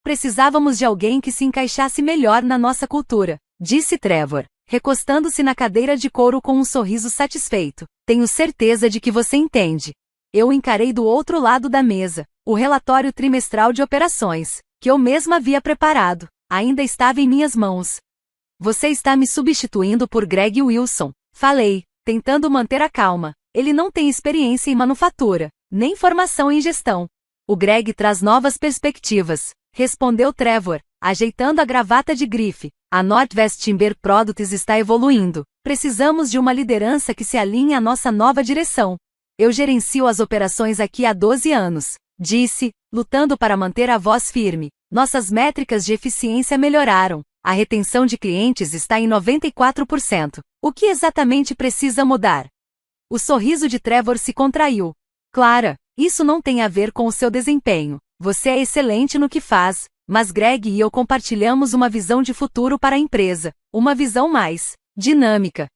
Precisávamos de alguém que se encaixasse melhor na nossa cultura, disse Trevor, recostando-se na cadeira de couro com um sorriso satisfeito. Tenho certeza de que você entende. Eu encarei do outro lado da mesa. O relatório trimestral de operações, que eu mesma havia preparado, ainda estava em minhas mãos. Você está me substituindo por Greg Wilson, falei, tentando manter a calma. Ele não tem experiência em manufatura, nem formação em gestão. O Greg traz novas perspectivas, respondeu Trevor, ajeitando a gravata de grife. A Northwest Timber Products está evoluindo. Precisamos de uma liderança que se alinhe à nossa nova direção. Eu gerencio as operações aqui há 12 anos, disse, lutando para manter a voz firme. Nossas métricas de eficiência melhoraram. A retenção de clientes está em 94%. O que exatamente precisa mudar? O sorriso de Trevor se contraiu. Clara, isso não tem a ver com o seu desempenho. Você é excelente no que faz, mas Greg e eu compartilhamos uma visão de futuro para a empresa, uma visão mais dinâmica.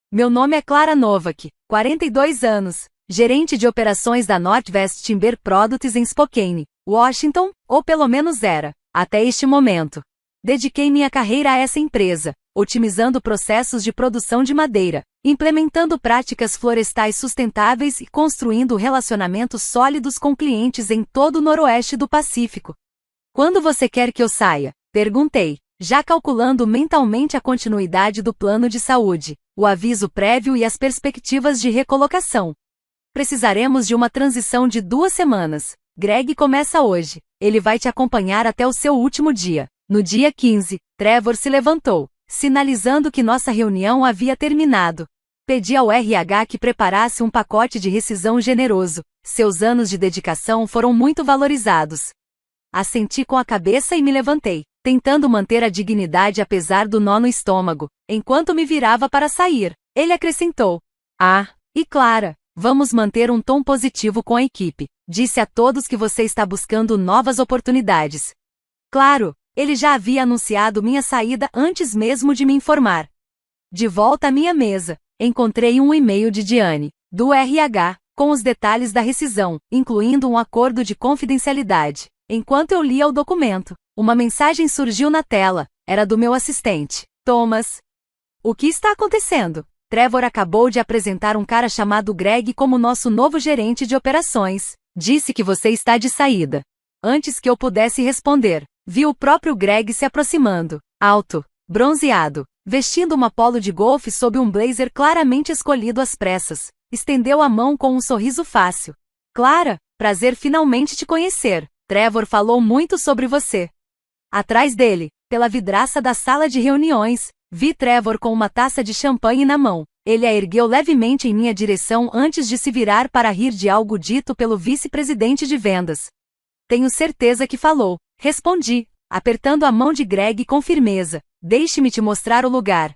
Meu nome é Clara Novak, 42 anos, gerente de operações da Northwest Timber Products em Spokane, Washington, ou pelo menos era, até este momento. Dediquei minha carreira a essa empresa, otimizando processos de produção de madeira, implementando práticas florestais sustentáveis e construindo relacionamentos sólidos com clientes em todo o noroeste do Pacífico. Quando você quer que eu saia? Perguntei, já calculando mentalmente a continuidade do plano de saúde, o aviso prévio e as perspectivas de recolocação. Precisaremos de uma transição de 2 semanas. Greg começa hoje. Ele vai te acompanhar até o seu último dia. No dia 15, Trevor se levantou, sinalizando que nossa reunião havia terminado. Pedi ao RH que preparasse um pacote de rescisão generoso. Seus anos de dedicação foram muito valorizados. Assenti com a cabeça e me levantei, tentando manter a dignidade apesar do nó no estômago. Enquanto me virava para sair, ele acrescentou: e Clara, vamos manter um tom positivo com a equipe. Disse a todos que você está buscando novas oportunidades. Claro, ele já havia anunciado minha saída antes mesmo de me informar. De volta à minha mesa, encontrei um e-mail de Diane, do RH, com os detalhes da rescisão, incluindo um acordo de confidencialidade. Enquanto eu lia o documento, uma mensagem surgiu na tela. Era do meu assistente, Thomas. O que está acontecendo? Trevor acabou de apresentar um cara chamado Greg como nosso novo gerente de operações. Disse que você está de saída. Antes que eu pudesse responder, vi o próprio Greg se aproximando, alto, bronzeado, vestindo uma polo de golfe sob um blazer claramente escolhido às pressas. Estendeu a mão com um sorriso fácil. Clara, prazer finalmente te conhecer. Trevor falou muito sobre você. Atrás dele, pela vidraça da sala de reuniões, vi Trevor com uma taça de champanhe na mão. Ele a ergueu levemente em minha direção antes de se virar para rir de algo dito pelo vice-presidente de vendas. Tenho certeza que falou, respondi, apertando a mão de Greg com firmeza. Deixe-me te mostrar o lugar.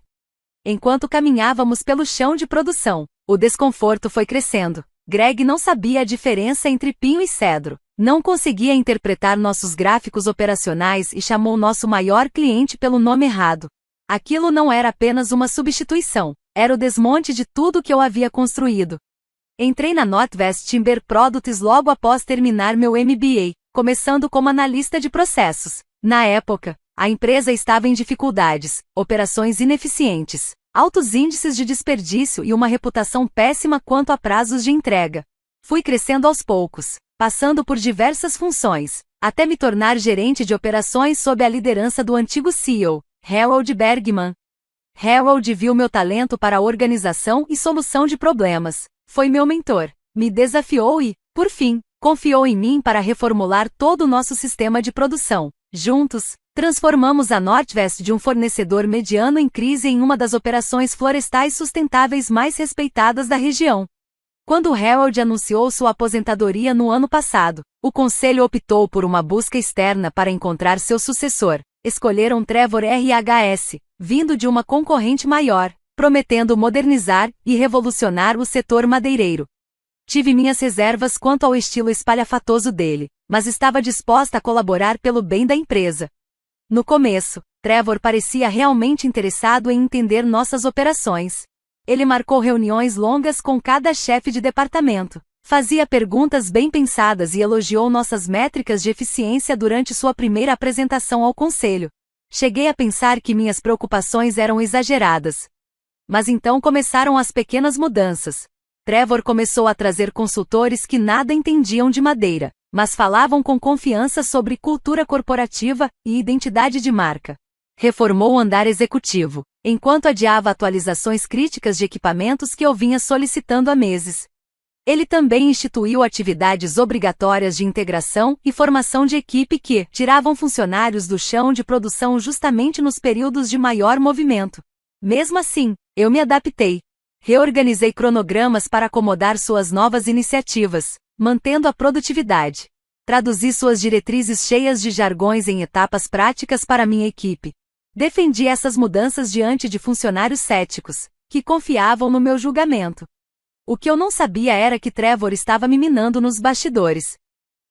Enquanto caminhávamos pelo chão de produção, o desconforto foi crescendo. Greg não sabia a diferença entre pinho e cedro. Não conseguia interpretar nossos gráficos operacionais e chamou nosso maior cliente pelo nome errado. Aquilo não era apenas uma substituição, era o desmonte de tudo que eu havia construído. Entrei na Northwest Timber Products logo após terminar meu MBA, começando como analista de processos. Na época, a empresa estava em dificuldades, operações ineficientes, altos índices de desperdício e uma reputação péssima quanto a prazos de entrega. Fui crescendo aos poucos, passando por diversas funções, até me tornar gerente de operações sob a liderança do antigo CEO, Harold Bergman. Harold viu meu talento para a organização e solução de problemas. Foi meu mentor, me desafiou e, por fim, confiou em mim para reformular todo o nosso sistema de produção. Juntos, transformamos a Northwest de um fornecedor mediano em crise em uma das operações florestais sustentáveis mais respeitadas da região. Quando Harold anunciou sua aposentadoria no ano passado, o conselho optou por uma busca externa para encontrar seu sucessor. Escolheram Trevor RHS, vindo de uma concorrente maior, prometendo modernizar e revolucionar o setor madeireiro. Tive minhas reservas quanto ao estilo espalhafatoso dele, mas estava disposta a colaborar pelo bem da empresa. No começo, Trevor parecia realmente interessado em entender nossas operações. Ele marcou reuniões longas com cada chefe de departamento, Fazia perguntas bem pensadas e elogiou nossas métricas de eficiência durante sua primeira apresentação ao conselho. Cheguei a pensar que minhas preocupações eram exageradas. Mas então começaram as pequenas mudanças. Trevor começou a trazer consultores que nada entendiam de madeira, mas falavam com confiança sobre cultura corporativa e identidade de marca. Reformou o andar executivo, enquanto adiava atualizações críticas de equipamentos que eu vinha solicitando há meses. Ele também instituiu atividades obrigatórias de integração e formação de equipe que tiravam funcionários do chão de produção justamente nos períodos de maior movimento. Mesmo assim, eu me adaptei. Reorganizei cronogramas para acomodar suas novas iniciativas, mantendo a produtividade. Traduzi suas diretrizes cheias de jargões em etapas práticas para minha equipe. Defendi essas mudanças diante de funcionários céticos, que confiavam no meu julgamento. O que eu não sabia era que Trevor estava me minando nos bastidores.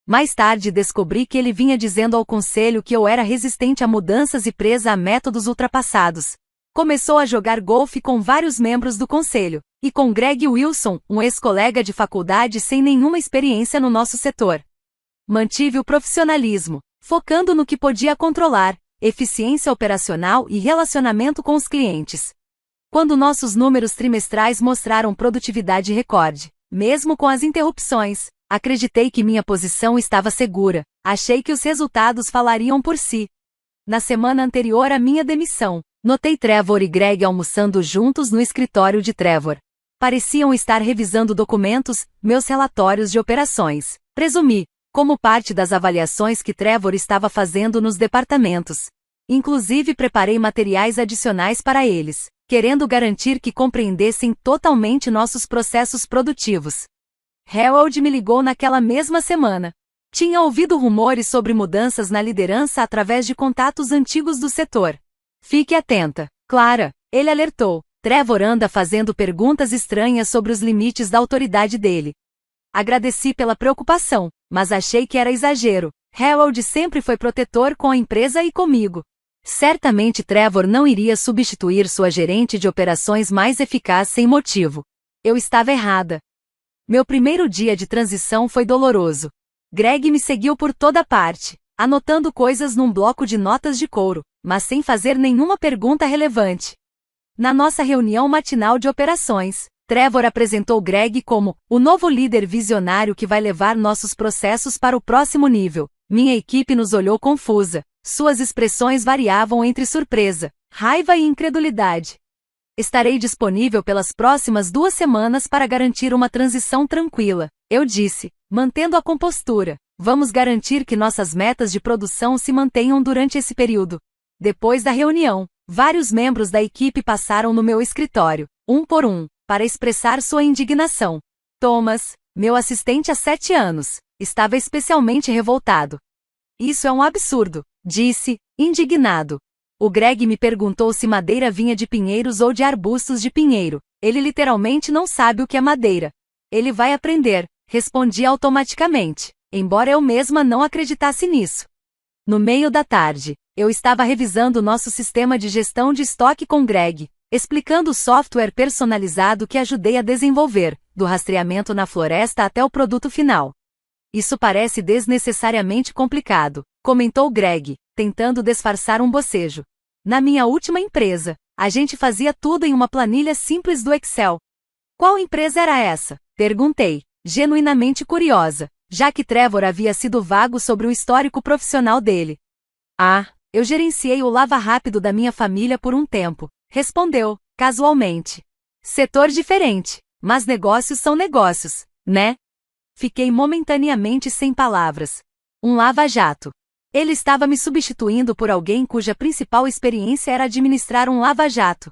Mais tarde descobri que ele vinha dizendo ao conselho que eu era resistente a mudanças e presa a métodos ultrapassados. Começou a jogar golfe com vários membros do conselho, e com Greg Wilson, um ex-colega de faculdade sem nenhuma experiência no nosso setor. Mantive o profissionalismo, focando no que podia controlar, eficiência operacional e relacionamento com os clientes. Quando nossos números trimestrais mostraram produtividade recorde, mesmo com as interrupções, acreditei que minha posição estava segura, achei que os resultados falariam por si. Na semana anterior à minha demissão, notei Trevor e Greg almoçando juntos no escritório de Trevor. Pareciam estar revisando documentos, meus relatórios de operações, presumi, como parte das avaliações que Trevor estava fazendo nos departamentos. Inclusive preparei materiais adicionais para eles, querendo garantir que compreendessem totalmente nossos processos produtivos. Harold me ligou naquela mesma semana. Tinha ouvido rumores sobre mudanças na liderança através de contatos antigos do setor. Fique atenta, Clara, ele alertou. Trevor anda fazendo perguntas estranhas sobre os limites da autoridade dele. Agradeci pela preocupação, mas achei que era exagero. Harold sempre foi protetor com a empresa e comigo. Certamente Trevor não iria substituir sua gerente de operações mais eficaz sem motivo. Eu estava errada. Meu primeiro dia de transição foi doloroso. Greg me seguiu por toda parte, anotando coisas num bloco de notas de couro, mas sem fazer nenhuma pergunta relevante. Na nossa reunião matinal de operações, Trevor apresentou Greg como o novo líder visionário que vai levar nossos processos para o próximo nível. Minha equipe nos olhou confusa. Suas expressões variavam entre surpresa, raiva e incredulidade. Estarei disponível pelas próximas 2 semanas para garantir uma transição tranquila, eu disse, mantendo a compostura. Vamos garantir que nossas metas de produção se mantenham durante esse período. Depois da reunião, vários membros da equipe passaram no meu escritório, um por um, para expressar sua indignação. Thomas, meu assistente há 7 anos, estava especialmente revoltado. Isso é um absurdo, disse, indignado. O Greg me perguntou se madeira vinha de pinheiros ou de arbustos de pinheiro. Ele literalmente não sabe o que é madeira. Ele vai aprender, respondi automaticamente, embora eu mesma não acreditasse nisso. No meio da tarde, eu estava revisando nosso sistema de gestão de estoque com Greg, explicando o software personalizado que ajudei a desenvolver, do rastreamento na floresta até o produto final. Isso parece desnecessariamente complicado, comentou Greg, tentando disfarçar um bocejo. Na minha última empresa, a gente fazia tudo em uma planilha simples do Excel. Qual empresa era essa? Perguntei, genuinamente curiosa, já que Trevor havia sido vago sobre o histórico profissional dele. Eu gerenciei o lava-rápido da minha família por um tempo, respondeu, casualmente. Setor diferente, mas negócios são negócios, né? Fiquei momentaneamente sem palavras. Um lava-jato. Ele estava me substituindo por alguém cuja principal experiência era administrar um lava-jato.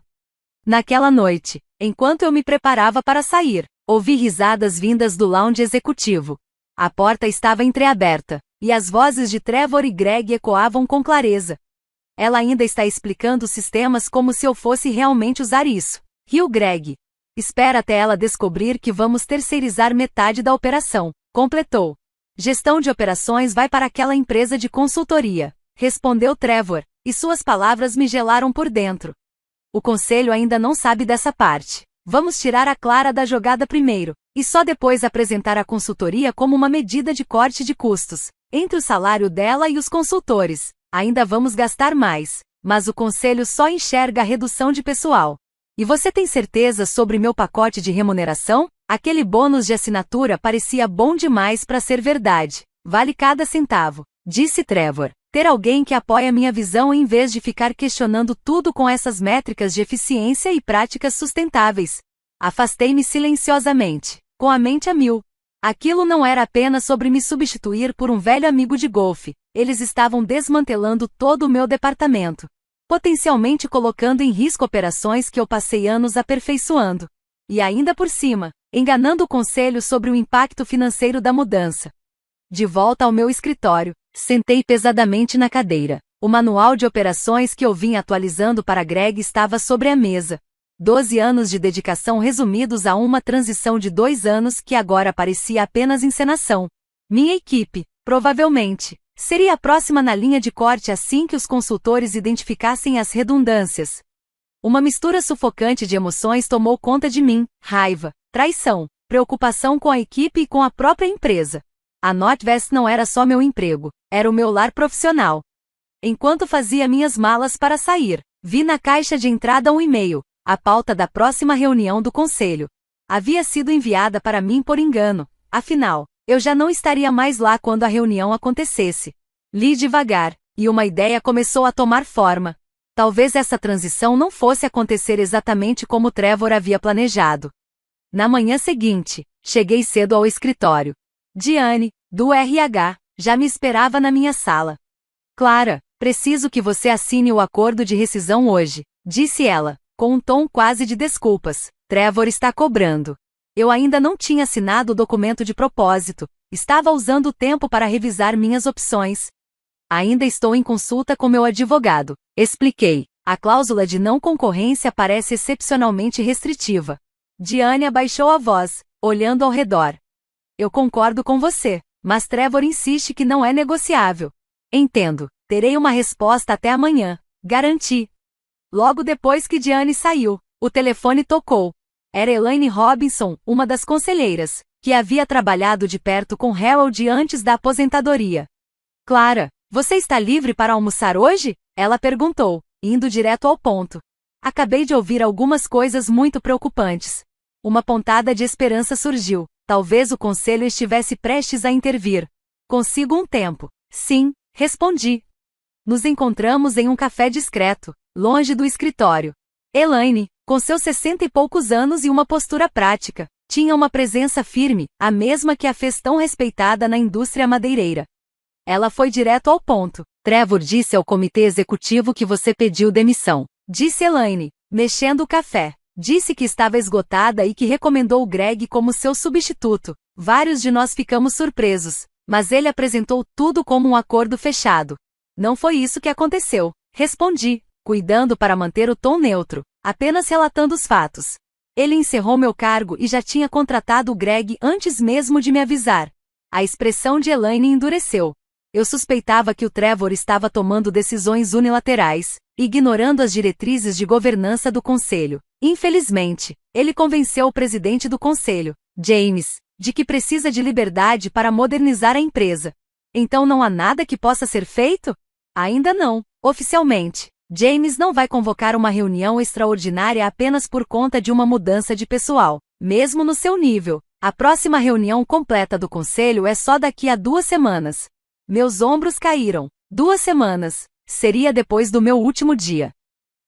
Naquela noite, enquanto eu me preparava para sair, ouvi risadas vindas do lounge executivo. A porta estava entreaberta, e as vozes de Trevor e Greg ecoavam com clareza. Ela ainda está explicando os sistemas como se eu fosse realmente usar isso, riu Greg. Espera até ela descobrir que vamos terceirizar metade da operação, completou. Gestão de operações vai para aquela empresa de consultoria, respondeu Trevor, e suas palavras me gelaram por dentro. O conselho ainda não sabe dessa parte. Vamos tirar a Clara da jogada primeiro, e só depois apresentar a consultoria como uma medida de corte de custos. Entre o salário dela e os consultores, ainda vamos gastar mais, mas o conselho só enxerga a redução de pessoal. E você tem certeza sobre meu pacote de remuneração? Aquele bônus de assinatura parecia bom demais para ser verdade. Vale cada centavo, disse Trevor. Ter alguém que apoia minha visão em vez de ficar questionando tudo com essas métricas de eficiência e práticas sustentáveis. Afastei-me silenciosamente, com a mente a mil. Aquilo não era apenas sobre me substituir por um velho amigo de golfe. Eles estavam desmantelando todo o meu departamento, potencialmente colocando em risco operações que eu passei anos aperfeiçoando. E ainda por cima, enganando o conselho sobre o impacto financeiro da mudança. De volta ao meu escritório, sentei pesadamente na cadeira. O manual de operações que eu vinha atualizando para Greg estava sobre a mesa. 12 anos de dedicação resumidos a uma transição de 2 anos que agora parecia apenas encenação. Minha equipe, provavelmente, seria a próxima na linha de corte assim que os consultores identificassem as redundâncias. Uma mistura sufocante de emoções tomou conta de mim: raiva, traição, preocupação com a equipe e com a própria empresa. A Northwest não era só meu emprego, era o meu lar profissional. Enquanto fazia minhas malas para sair, vi na caixa de entrada um e-mail, a pauta da próxima reunião do conselho. Havia sido enviada para mim por engano, afinal, eu já não estaria mais lá quando a reunião acontecesse. Li devagar, e uma ideia começou a tomar forma. Talvez essa transição não fosse acontecer exatamente como Trevor havia planejado. Na manhã seguinte, cheguei cedo ao escritório. Diane, do RH, já me esperava na minha sala. Clara, preciso que você assine o acordo de rescisão hoje, disse ela, com um tom quase de desculpas. Trevor está cobrando. Eu ainda não tinha assinado o documento de propósito, estava usando o tempo para revisar minhas opções. Ainda estou em consulta com meu advogado, expliquei. A cláusula de não concorrência parece excepcionalmente restritiva. Diane abaixou a voz, olhando ao redor. Eu concordo com você, mas Trevor insiste que não é negociável. Entendo, terei uma resposta até amanhã, garanti. Logo depois que Diane saiu, o telefone tocou. Era Elaine Robinson, uma das conselheiras, que havia trabalhado de perto com Harold antes da aposentadoria. Clara, você está livre para almoçar hoje? Ela perguntou, indo direto ao ponto. Acabei de ouvir algumas coisas muito preocupantes. Uma pontada de esperança surgiu. Talvez o conselho estivesse prestes a intervir. Consigo um tempo. Sim, respondi. Nos encontramos em um café discreto, longe do escritório. Elaine, com seus 60 e poucos anos e uma postura prática, tinha uma presença firme, a mesma que a fez tão respeitada na indústria madeireira. Ela foi direto ao ponto. Trevor disse ao comitê executivo que você pediu demissão, disse Elaine, mexendo o café. Disse que estava esgotada e que recomendou Greg como seu substituto. Vários de nós ficamos surpresos, mas ele apresentou tudo como um acordo fechado. Não foi isso que aconteceu, respondi, cuidando para manter o tom neutro, apenas relatando os fatos. Ele encerrou meu cargo e já tinha contratado o Greg antes mesmo de me avisar. A expressão de Elaine endureceu. Eu suspeitava que o Trevor estava tomando decisões unilaterais, ignorando as diretrizes de governança do conselho. Infelizmente, ele convenceu o presidente do conselho, James, de que precisa de liberdade para modernizar a empresa. Então não há nada que possa ser feito? Ainda não, oficialmente. James não vai convocar uma reunião extraordinária apenas por conta de uma mudança de pessoal, mesmo no seu nível. A próxima reunião completa do conselho é só daqui a 2 semanas. Meus ombros caíram. 2 semanas. Seria depois do meu último dia.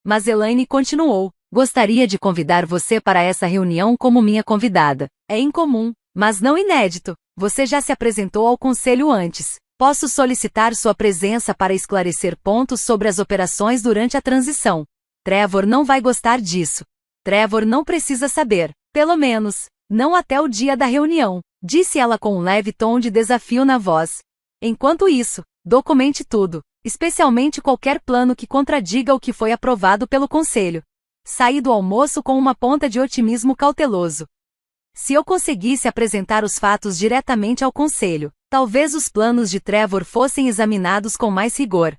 Mas Elaine continuou. Gostaria de convidar você para essa reunião como minha convidada. É incomum, mas não inédito. Você já se apresentou ao conselho antes. Posso solicitar sua presença para esclarecer pontos sobre as operações durante a transição. Trevor não vai gostar disso. Trevor não precisa saber. Pelo menos, não até o dia da reunião, disse ela com um leve tom de desafio na voz. Enquanto isso, documente tudo, especialmente qualquer plano que contradiga o que foi aprovado pelo conselho. Saí do almoço com uma ponta de otimismo cauteloso. Se eu conseguisse apresentar os fatos diretamente ao conselho, talvez os planos de Trevor fossem examinados com mais rigor.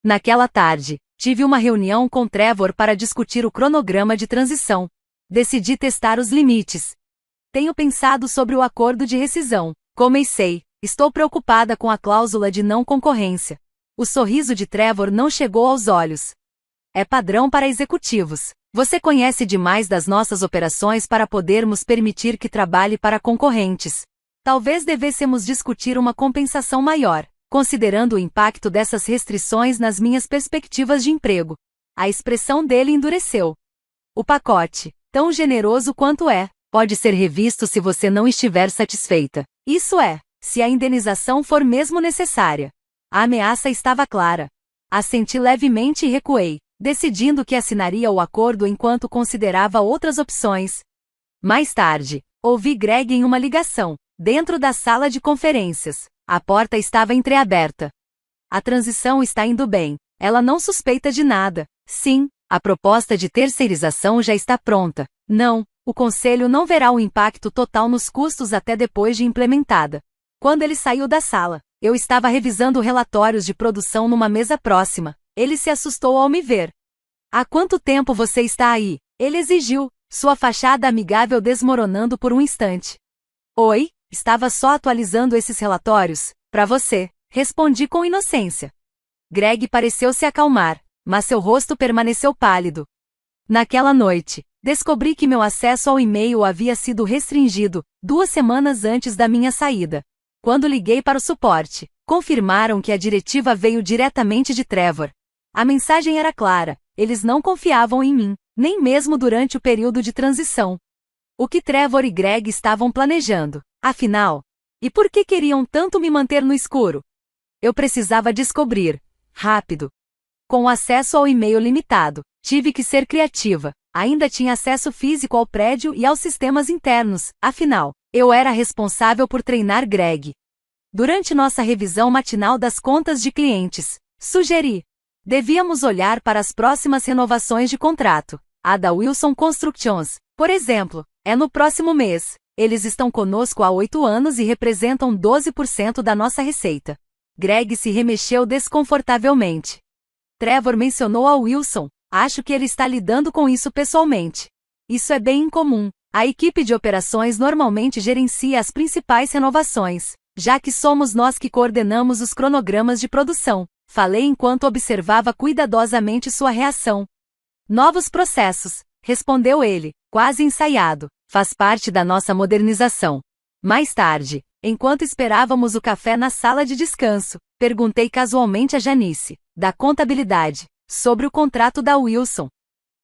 Naquela tarde, tive uma reunião com Trevor para discutir o cronograma de transição. Decidi testar os limites. Tenho pensado sobre o acordo de rescisão. Comecei. Estou preocupada com a cláusula de não concorrência. O sorriso de Trevor não chegou aos olhos. É padrão para executivos. Você conhece demais das nossas operações para podermos permitir que trabalhe para concorrentes. Talvez devêssemos discutir uma compensação maior, considerando o impacto dessas restrições nas minhas perspectivas de emprego. A expressão dele endureceu. O pacote, tão generoso quanto é, pode ser revisto se você não estiver satisfeita. Isso é, se a indenização for mesmo necessária. A ameaça estava clara. Assenti levemente e recuei, decidindo que assinaria o acordo enquanto considerava outras opções. Mais tarde, ouvi Greg em uma ligação, dentro da sala de conferências. A porta estava entreaberta. A transição está indo bem. Ela não suspeita de nada. Sim, a proposta de terceirização já está pronta. Não, o conselho não verá o impacto total nos custos até depois de implementada. Quando ele saiu da sala, eu estava revisando relatórios de produção numa mesa próxima. Ele se assustou ao me ver. Há quanto tempo você está aí? Ele exigiu, sua fachada amigável desmoronando por um instante. Oi, estava só atualizando esses relatórios, para você, respondi com inocência. Greg pareceu se acalmar, mas seu rosto permaneceu pálido. Naquela noite, descobri que meu acesso ao e-mail havia sido restringido, 2 semanas antes da minha saída. Quando liguei para o suporte, confirmaram que a diretiva veio diretamente de Trevor. A mensagem era clara, eles não confiavam em mim, nem mesmo durante o período de transição. O que Trevor e Greg estavam planejando, afinal? E por que queriam tanto me manter no escuro? Eu precisava descobrir. Rápido. Com acesso ao e-mail limitado, tive que ser criativa. Ainda tinha acesso físico ao prédio e aos sistemas internos, afinal, eu era responsável por treinar Greg. Durante nossa revisão matinal das contas de clientes, sugeri. Devíamos olhar para as próximas renovações de contrato. A da Wilson Constructions, por exemplo, é no próximo mês. Eles estão conosco há 8 anos e representam 12% da nossa receita. Greg se remexeu desconfortavelmente. Trevor mencionou a Wilson. Acho que ele está lidando com isso pessoalmente. Isso é bem incomum. A equipe de operações normalmente gerencia as principais renovações, já que somos nós que coordenamos os cronogramas de produção. Falei enquanto observava cuidadosamente sua reação. Novos processos, respondeu ele, quase ensaiado. Faz parte da nossa modernização. Mais tarde, enquanto esperávamos o café na sala de descanso, perguntei casualmente a Janice, da contabilidade, sobre o contrato da Wilson.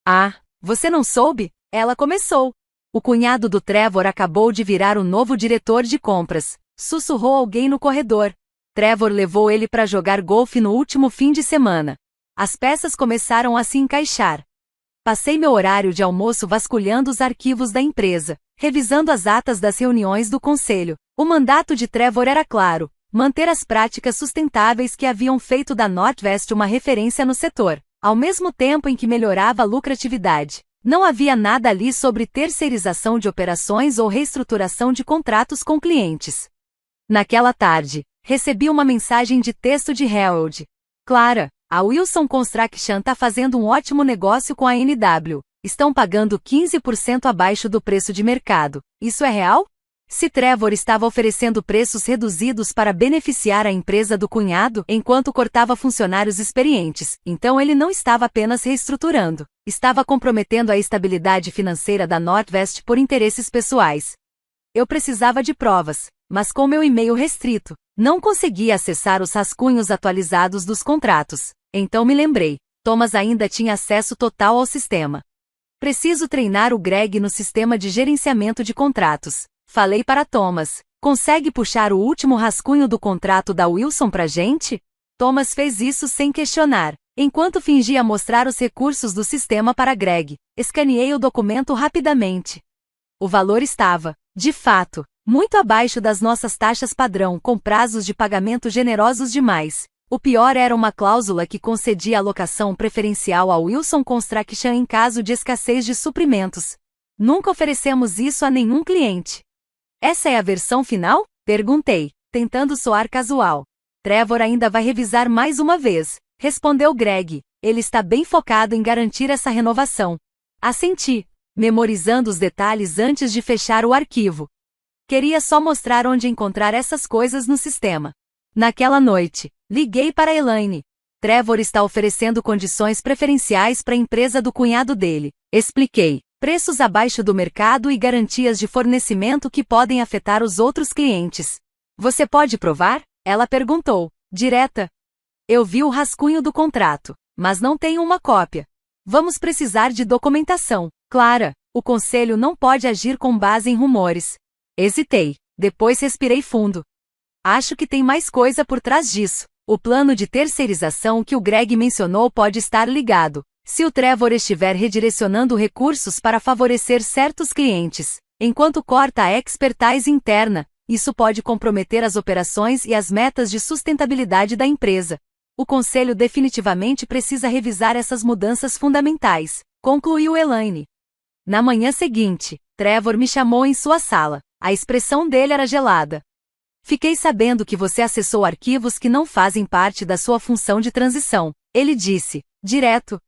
Ah, você não soube? Ela começou. O cunhado do Trevor acabou de virar o novo diretor de compras, sussurrou alguém no corredor. Trevor levou ele para jogar golfe no último fim de semana. As peças começaram a se encaixar. Passei meu horário de almoço vasculhando os arquivos da empresa, revisando as atas das reuniões do conselho. O mandato de Trevor era claro: manter as práticas sustentáveis que haviam feito da Northwest uma referência no setor, ao mesmo tempo em que melhorava a lucratividade. Não havia nada ali sobre terceirização de operações ou reestruturação de contratos com clientes. Naquela tarde, recebi uma mensagem de texto de Harold. Clara, a Wilson Construction está fazendo um ótimo negócio com a NW. Estão pagando 15% abaixo do preço de mercado. Isso é real? Se Trevor estava oferecendo preços reduzidos para beneficiar a empresa do cunhado enquanto cortava funcionários experientes, então ele não estava apenas reestruturando, estava comprometendo a estabilidade financeira da Northwest por interesses pessoais. Eu precisava de provas, mas com meu e-mail restrito, não conseguia acessar os rascunhos atualizados dos contratos. Então me lembrei, Thomas ainda tinha acesso total ao sistema. Preciso treinar o Greg no sistema de gerenciamento de contratos. Falei para Thomas, consegue puxar o último rascunho do contrato da Wilson pra gente? Thomas fez isso sem questionar. Enquanto fingia mostrar os recursos do sistema para Greg, escaneei o documento rapidamente. O valor estava, de fato, muito abaixo das nossas taxas padrão com prazos de pagamento generosos demais. O pior era uma cláusula que concedia alocação preferencial ao Wilson Construction em caso de escassez de suprimentos. Nunca oferecemos isso a nenhum cliente. Essa é a versão final? Perguntei, tentando soar casual. Trevor ainda vai revisar mais uma vez, respondeu Greg. Ele está bem focado em garantir essa renovação. Assenti. memorizando os detalhes antes de fechar o arquivo. Queria só mostrar onde encontrar essas coisas no sistema. Naquela noite, liguei para Elaine. Trevor está oferecendo condições preferenciais para a empresa do cunhado dele. Expliquei. Preços abaixo do mercado e garantias de fornecimento que podem afetar os outros clientes. Você pode provar? Ela perguntou. Direta. Eu vi o rascunho do contrato, mas não tenho uma cópia. Vamos precisar de documentação. Clara, o conselho não pode agir com base em rumores. Hesitei. Depois respirei fundo. Acho que tem mais coisa por trás disso. O plano de terceirização que o Greg mencionou pode estar ligado. Se o Trevor estiver redirecionando recursos para favorecer certos clientes, enquanto corta a expertise interna, isso pode comprometer as operações e as metas de sustentabilidade da empresa. O conselho definitivamente precisa revisar essas mudanças fundamentais, concluiu Elaine. Na manhã seguinte, Trevor me chamou em sua sala. A expressão dele era gelada. Fiquei sabendo que você acessou arquivos que não fazem parte da sua função de transição, ele disse, direto.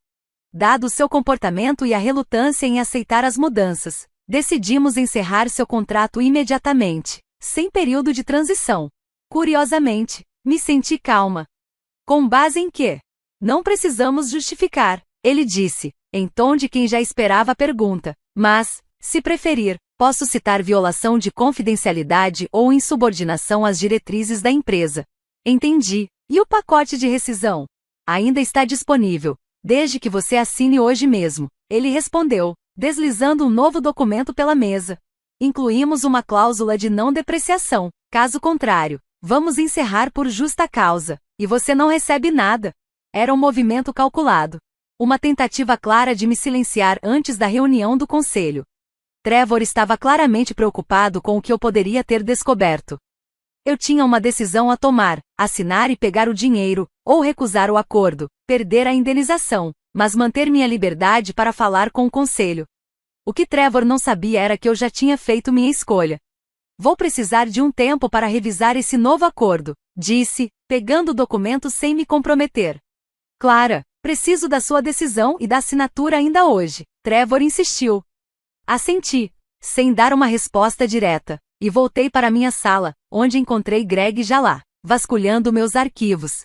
Dado seu comportamento e a relutância em aceitar as mudanças, decidimos encerrar seu contrato imediatamente, sem período de transição. Curiosamente, me senti calma. Com base em quê? Não precisamos justificar, ele disse, em tom de quem já esperava a pergunta, mas, se preferir, posso citar violação de confidencialidade ou insubordinação às diretrizes da empresa. Entendi. E o pacote de rescisão? Ainda está disponível. Desde que você assine hoje mesmo, ele respondeu, deslizando um novo documento pela mesa. Incluímos uma cláusula de não depreciação, caso contrário, vamos encerrar por justa causa, e você não recebe nada. Era um movimento calculado. Uma tentativa clara de me silenciar antes da reunião do conselho. Trevor estava claramente preocupado com o que eu poderia ter descoberto. Eu tinha uma decisão a tomar, assinar e pegar o dinheiro, ou recusar o acordo, perder a indenização, mas manter minha liberdade para falar com o conselho. O que Trevor não sabia era que eu já tinha feito minha escolha. Vou precisar de um tempo para revisar esse novo acordo, disse, pegando o documento sem me comprometer. Clara, preciso da sua decisão e da assinatura ainda hoje, Trevor insistiu. Assenti, sem dar uma resposta direta, e voltei para minha sala, onde encontrei Greg já lá, vasculhando meus arquivos.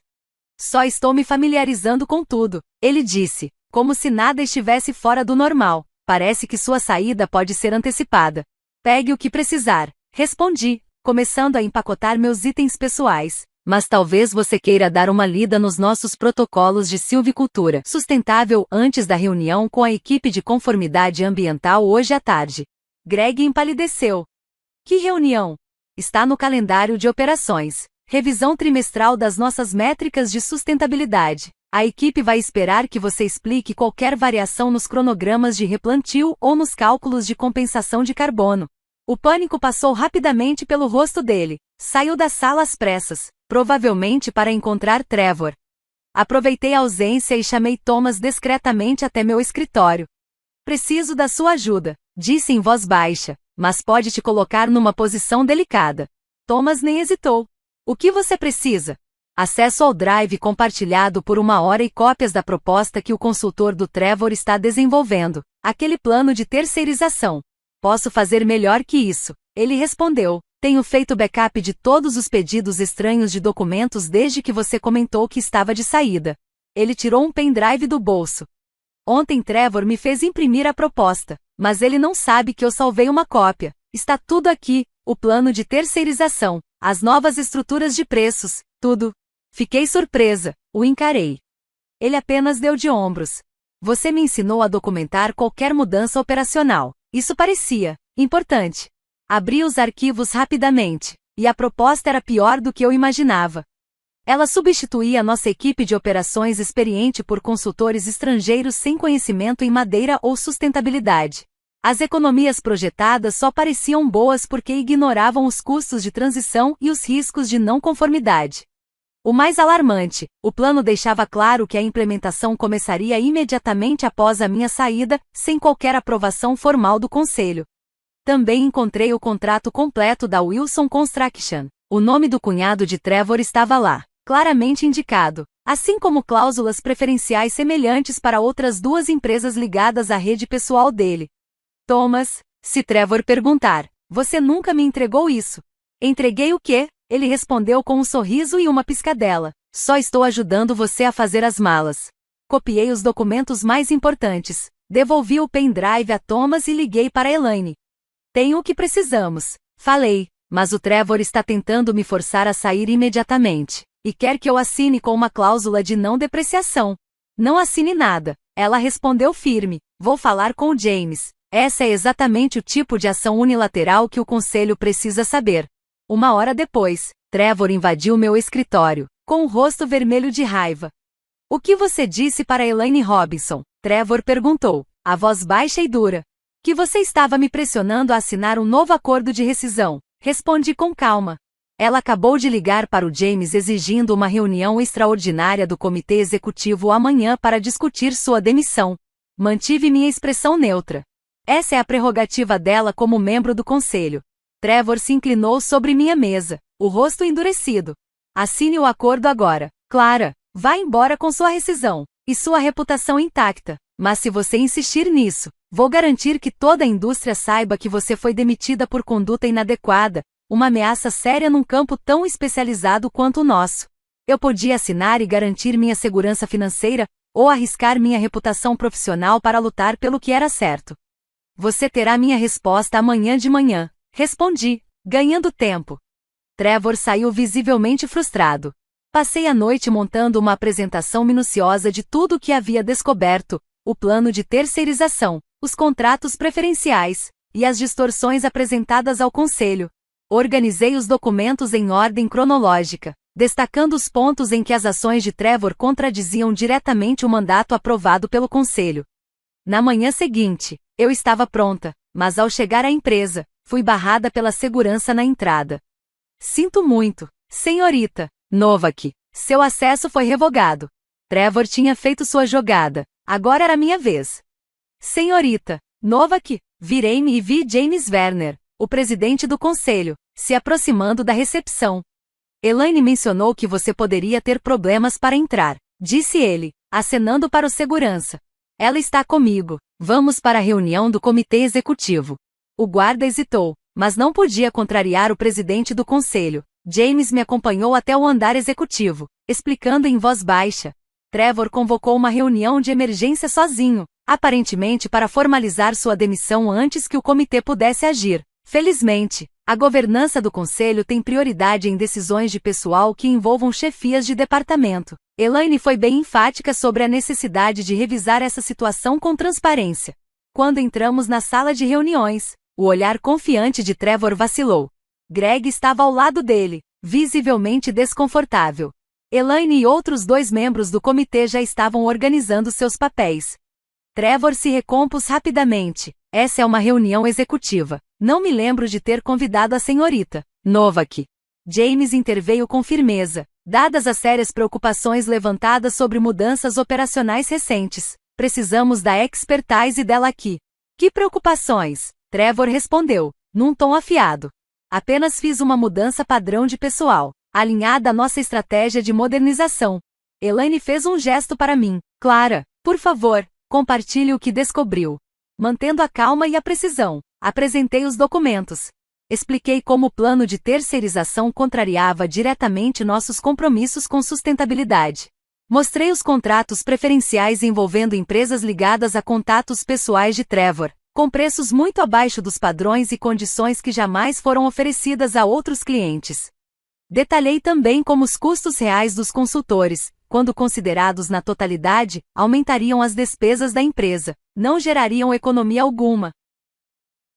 Só estou me familiarizando com tudo, ele disse, como se nada estivesse fora do normal. Parece que sua saída pode ser antecipada. Pegue o que precisar, respondi, começando a empacotar meus itens pessoais. Mas talvez você queira dar uma lida nos nossos protocolos de silvicultura sustentável antes da reunião com a equipe de conformidade ambiental hoje à tarde. Greg empalideceu. Que reunião? Está no calendário de operações. Revisão trimestral das nossas métricas de sustentabilidade. A equipe vai esperar que você explique qualquer variação nos cronogramas de replantio ou nos cálculos de compensação de carbono. O pânico passou rapidamente pelo rosto dele. Saiu da sala às pressas, provavelmente para encontrar Trevor. Aproveitei a ausência e chamei Thomas discretamente até meu escritório. Preciso da sua ajuda, disse em voz baixa, mas pode te colocar numa posição delicada. Thomas nem hesitou. O que você precisa? Acesso ao drive compartilhado por 1 hora e cópias da proposta que o consultor do Trevor está desenvolvendo, aquele plano de terceirização. Posso fazer melhor que isso, ele respondeu. Tenho feito backup de todos os pedidos estranhos de documentos desde que você comentou que estava de saída. Ele tirou um pendrive do bolso. Ontem Trevor me fez imprimir a proposta, mas ele não sabe que eu salvei uma cópia. Está tudo aqui, o plano de terceirização, as novas estruturas de preços, tudo. Fiquei surpresa, o encarei. Ele apenas deu de ombros. Você me ensinou a documentar qualquer mudança operacional. Isso parecia importante. Abri os arquivos rapidamente, e a proposta era pior do que eu imaginava. Ela substituía nossa equipe de operações experiente por consultores estrangeiros sem conhecimento em madeira ou sustentabilidade. As economias projetadas só pareciam boas porque ignoravam os custos de transição e os riscos de não conformidade. O mais alarmante, o plano deixava claro que a implementação começaria imediatamente após a minha saída, sem qualquer aprovação formal do conselho. Também encontrei o contrato completo da Wilson Construction. O nome do cunhado de Trevor estava lá, claramente indicado, assim como cláusulas preferenciais semelhantes para outras 2 empresas ligadas à rede pessoal dele. Thomas, se Trevor perguntar, você nunca me entregou isso. Entreguei o quê? Ele respondeu com um sorriso e uma piscadela. Só estou ajudando você a fazer as malas. Copiei os documentos mais importantes, devolvi o pendrive a Thomas e liguei para Elaine. Tenho o que precisamos, falei, mas o Trevor está tentando me forçar a sair imediatamente, e quer que eu assine com uma cláusula de não depreciação. Não assine nada, ela respondeu firme, vou falar com o James. Essa é exatamente o tipo de ação unilateral que o conselho precisa saber. 1 hora depois, Trevor invadiu meu escritório, com o rosto vermelho de raiva. O que você disse para Elaine Robinson? Trevor perguntou, a voz baixa e dura. Que você estava me pressionando a assinar um novo acordo de rescisão. Respondi com calma. Ela acabou de ligar para o James exigindo uma reunião extraordinária do comitê executivo amanhã para discutir sua demissão. Mantive minha expressão neutra. Essa é a prerrogativa dela como membro do conselho. Trevor se inclinou sobre minha mesa, o rosto endurecido. Assine o acordo agora. Clara, vá embora com sua rescisão e sua reputação intacta. Mas se você insistir nisso, vou garantir que toda a indústria saiba que você foi demitida por conduta inadequada, uma ameaça séria num campo tão especializado quanto o nosso. Eu podia assinar e garantir minha segurança financeira, ou arriscar minha reputação profissional para lutar pelo que era certo. Você terá minha resposta amanhã de manhã, respondi, ganhando tempo. Trevor saiu visivelmente frustrado. Passei a noite montando uma apresentação minuciosa de tudo o que havia descoberto, o plano de terceirização, os contratos preferenciais, e as distorções apresentadas ao conselho. Organizei os documentos em ordem cronológica, destacando os pontos em que as ações de Trevor contradiziam diretamente o mandato aprovado pelo conselho. Na manhã seguinte, eu estava pronta, mas ao chegar à empresa, fui barrada pela segurança na entrada. Sinto muito, senhorita Novak, seu acesso foi revogado. Trevor tinha feito sua jogada, agora era minha vez. Senhorita Novak, virei-me e vi James Werner, o presidente do conselho, se aproximando da recepção. Elaine mencionou que você poderia ter problemas para entrar, disse ele, acenando para o segurança. Ela está comigo, vamos para a reunião do comitê executivo. O guarda hesitou, mas não podia contrariar o presidente do conselho. James me acompanhou até o andar executivo, explicando em voz baixa. Trevor convocou uma reunião de emergência sozinho, aparentemente para formalizar sua demissão antes que o comitê pudesse agir. Felizmente, a governança do conselho tem prioridade em decisões de pessoal que envolvam chefias de departamento. Elaine foi bem enfática sobre a necessidade de revisar essa situação com transparência. Quando entramos na sala de reuniões, o olhar confiante de Trevor vacilou. Greg estava ao lado dele, visivelmente desconfortável. Elaine e outros 2 membros do comitê já estavam organizando seus papéis. Trevor se recompôs rapidamente. Essa é uma reunião executiva. Não me lembro de ter convidado a senhorita Novak. James interveio com firmeza, dadas as sérias preocupações levantadas sobre mudanças operacionais recentes. Precisamos da expertise dela aqui. Que preocupações? Trevor respondeu, num tom afiado. Apenas fiz uma mudança padrão de pessoal, alinhada à nossa estratégia de modernização. Elaine fez um gesto para mim. Clara, por favor, compartilhe o que descobriu. Mantendo a calma e a precisão, apresentei os documentos. Expliquei como o plano de terceirização contrariava diretamente nossos compromissos com sustentabilidade. Mostrei os contratos preferenciais envolvendo empresas ligadas a contatos pessoais de Trevor, com preços muito abaixo dos padrões e condições que jamais foram oferecidas a outros clientes. Detalhei também como os custos reais dos consultores, quando considerados na totalidade, aumentariam as despesas da empresa, não gerariam economia alguma.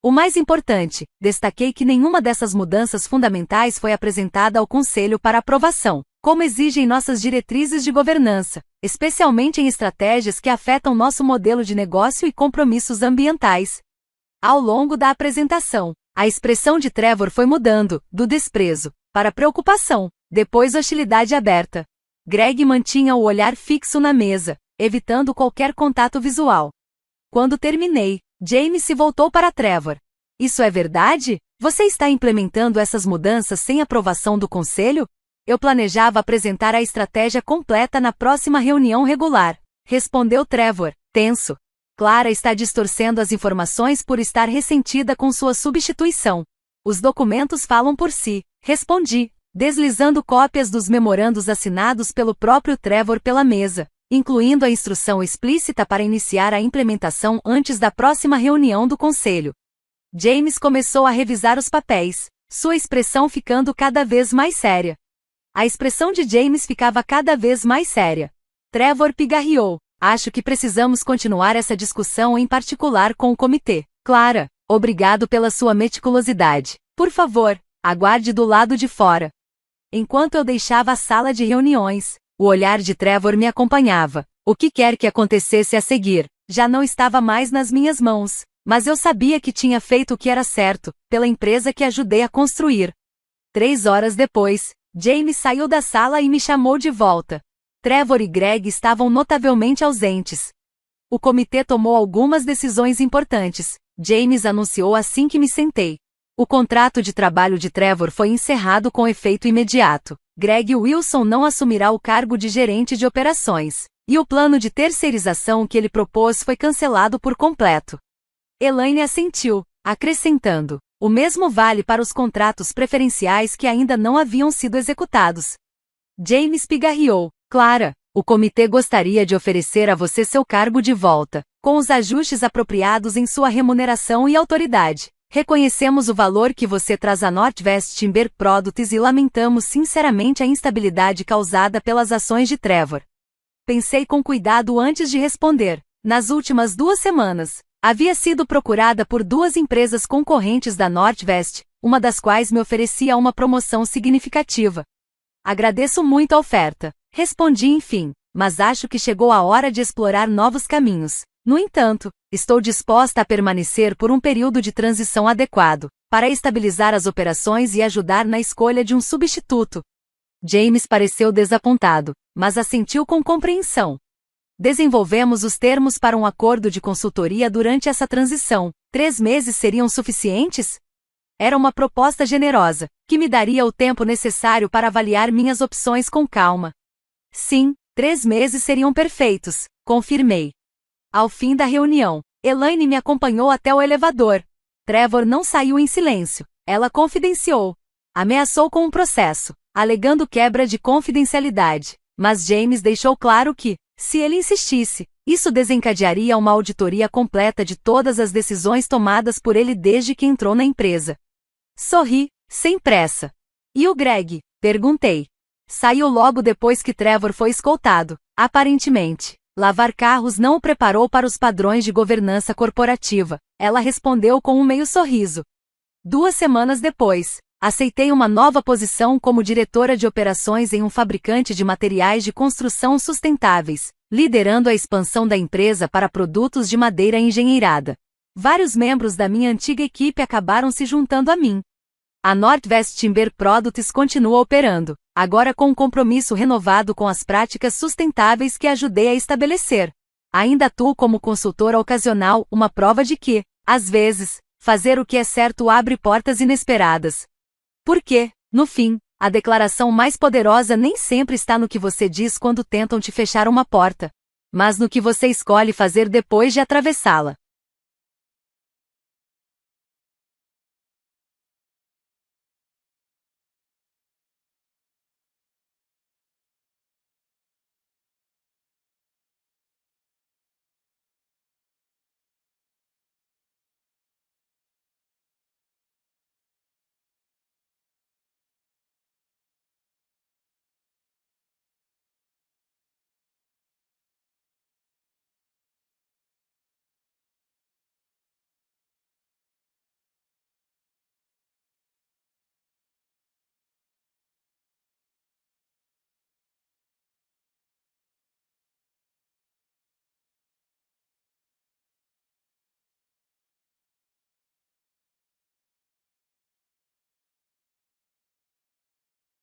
O mais importante, destaquei que nenhuma dessas mudanças fundamentais foi apresentada ao Conselho para aprovação, como exigem nossas diretrizes de governança, especialmente em estratégias que afetam nosso modelo de negócio e compromissos ambientais. Ao longo da apresentação, a expressão de Trevor foi mudando, do desprezo para preocupação, depois hostilidade aberta. Greg mantinha o olhar fixo na mesa, evitando qualquer contato visual. Quando terminei, James se voltou para Trevor. Isso é verdade? Você está implementando essas mudanças sem aprovação do conselho? Eu planejava apresentar a estratégia completa na próxima reunião regular, respondeu Trevor, tenso. Clara está distorcendo as informações por estar ressentida com sua substituição. Os documentos falam por si, respondi, deslizando cópias dos memorandos assinados pelo próprio Trevor pela mesa, incluindo a instrução explícita para iniciar a implementação antes da próxima reunião do conselho. James começou a revisar os papéis, sua expressão ficando cada vez mais séria. A expressão de James ficava cada vez mais séria. Trevor pigarreou. Acho que precisamos continuar essa discussão em particular com o comitê. Clara, obrigado pela sua meticulosidade. Por favor, aguarde do lado de fora. Enquanto eu deixava a sala de reuniões, o olhar de Trevor me acompanhava. O que quer que acontecesse a seguir, já não estava mais nas minhas mãos, mas eu sabia que tinha feito o que era certo, pela empresa que ajudei a construir. 3 horas depois, James saiu da sala e me chamou de volta. Trevor e Greg estavam notavelmente ausentes. O comitê tomou algumas decisões importantes, James anunciou assim que me sentei. O contrato de trabalho de Trevor foi encerrado com efeito imediato. Greg Wilson não assumirá o cargo de gerente de operações, e o plano de terceirização que ele propôs foi cancelado por completo. Elaine assentiu, acrescentando: o mesmo vale para os contratos preferenciais que ainda não haviam sido executados. James pigarreou: Clara, o comitê gostaria de oferecer a você seu cargo de volta, com os ajustes apropriados em sua remuneração e autoridade. Reconhecemos o valor que você traz à Northwest Timber Products e lamentamos sinceramente a instabilidade causada pelas ações de Trevor. Pensei com cuidado antes de responder. Nas últimas 2 semanas, havia sido procurada por 2 empresas concorrentes da Northwest, uma das quais me oferecia uma promoção significativa. Agradeço muito a oferta, respondi enfim, mas acho que chegou a hora de explorar novos caminhos. No entanto, estou disposta a permanecer por um período de transição adequado, para estabilizar as operações e ajudar na escolha de um substituto. James pareceu desapontado, mas assentiu com compreensão. Desenvolvemos os termos para um acordo de consultoria durante essa transição. 3 meses seriam suficientes? Era uma proposta generosa, que me daria o tempo necessário para avaliar minhas opções com calma. Sim, 3 meses seriam perfeitos, confirmei. Ao fim da reunião, Elaine me acompanhou até o elevador. Trevor não saiu em silêncio, ela confidenciou. Ameaçou com um processo, alegando quebra de confidencialidade, mas James deixou claro que, se ele insistisse, isso desencadearia uma auditoria completa de todas as decisões tomadas por ele desde que entrou na empresa. Sorri, sem pressa. E o Greg? Perguntei. Saiu logo depois que Trevor foi escoltado, aparentemente. Lavar carros não o preparou para os padrões de governança corporativa, ela respondeu com um meio sorriso. 2 semanas depois, aceitei uma nova posição como diretora de operações em um fabricante de materiais de construção sustentáveis, liderando a expansão da empresa para produtos de madeira engenheirada. Vários membros da minha antiga equipe acabaram se juntando a mim. A Northwest Timber Products continua operando, agora com um compromisso renovado com as práticas sustentáveis que ajudei a estabelecer. Ainda atuo como consultora ocasional, uma prova de que, às vezes, fazer o que é certo abre portas inesperadas. Porque, no fim, a declaração mais poderosa nem sempre está no que você diz quando tentam te fechar uma porta, mas no que você escolhe fazer depois de atravessá-la.